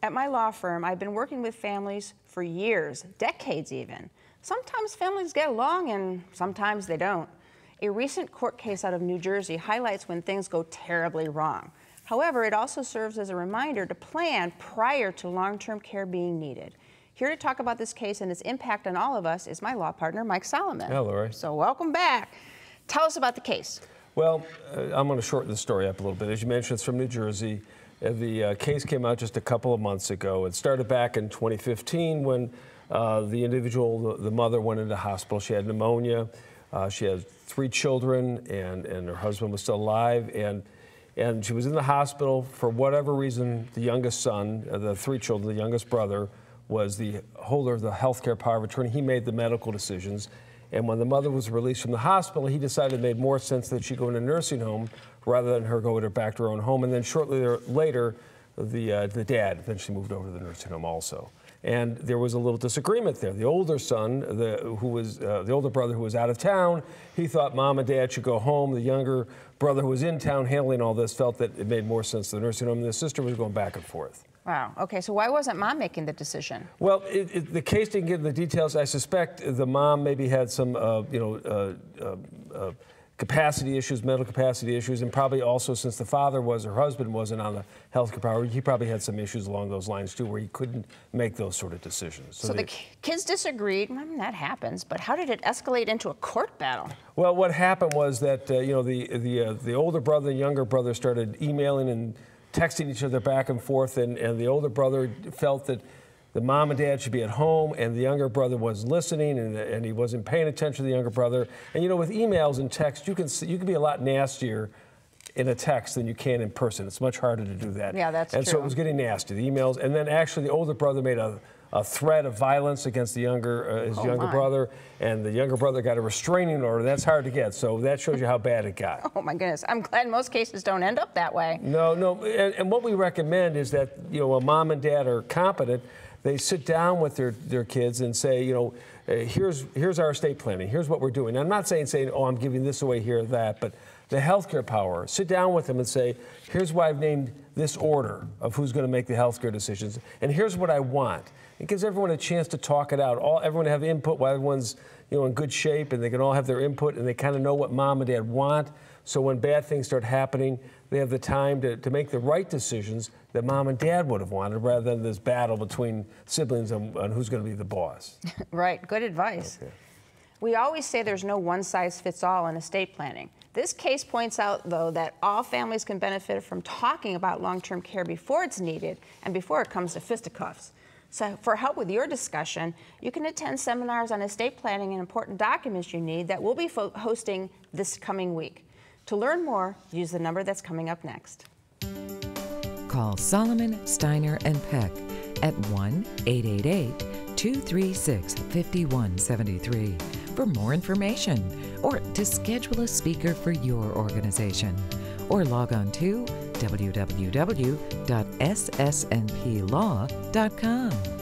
At my law firm, I've been working with families for years, decades even. Sometimes families get along and sometimes they don't. A recent court case out of New Jersey highlights when things go terribly wrong. However, it also serves as a reminder to plan prior to long-term care being needed. Here to talk about this case and its impact on all of us is my law partner, Mike Solomon. Hello, Lori. So welcome back. Tell us about the case. Well, I'm going to shorten the story up a little bit. As you mentioned, it's from New Jersey. The case came out just a couple of months ago. It started back in 2015 when the individual, the mother, went into hospital. She had pneumonia. She had 3 children, and her husband was still alive. And she was in the hospital for whatever reason. The youngest son, the 3 children, the youngest brother, was the holder of the health care power of attorney. He made the medical decisions. And when the mother was released from the hospital, he decided it made more sense that she go in a nursing home rather than her go back to her own home. And then shortly later, the dad eventually moved over to the nursing home also. And there was a little disagreement there. The older son, the older brother who was out of town, he thought mom and dad should go home. The younger brother who was in town handling all this felt that it made more sense to the nursing home. And the sister was going back and forth. Wow. Okay, so why wasn't mom making the decision? Well, the case didn't give the details. I suspect the mom maybe had some, capacity issues, mental capacity issues, and probably also since her husband wasn't on the health care power, he probably had some issues along those lines too, where he couldn't make those sort of decisions. So the kids disagreed. That happens, but how did it escalate into a court battle? Well, what happened was that the older brother and younger brother started emailing and texting each other back and forth, and the older brother felt that the mom and dad should be at home, and the younger brother wasn't listening, and he wasn't paying attention to the younger brother. And with emails and text, you can be a lot nastier in a text than you can in person. It's much harder to do that. Yeah, that's true. And so it was getting nasty, the emails. And then actually the older brother made a threat of violence against the his younger brother, and the younger brother got a restraining order. That's hard to get, so that shows you how bad it got. Oh my goodness, I'm glad most cases don't end up that way. No, and what we recommend is that, when mom and dad are competent, they sit down with their kids and say, here's our estate planning, here's what we're doing. I'm not saying, oh, I'm giving this away here or that, but the healthcare power, sit down with them and say, here's why I've named this order of who's going to make the healthcare decisions, and here's what I want. It gives everyone a chance to talk it out. Everyone have input while everyone's in good shape, and they can all have their input, and they kind of know what mom and dad want. So when bad things start happening, they have the time to make the right decisions that mom and dad would have wanted, rather than this battle between siblings on who's going to be the boss. Right, good advice. Okay. We always say there's no one-size-fits-all in estate planning. This case points out, though, that all families can benefit from talking about long-term care before it's needed and before it comes to fisticuffs. So for help with your discussion, you can attend seminars on estate planning and important documents you need that we'll be hosting this coming week. To learn more, use the number that's coming up next. Call Solomon, Steiner and Peck at 1-888-236-5173 for more information, or to schedule a speaker for your organization, or log on to www.ssnplaw.com.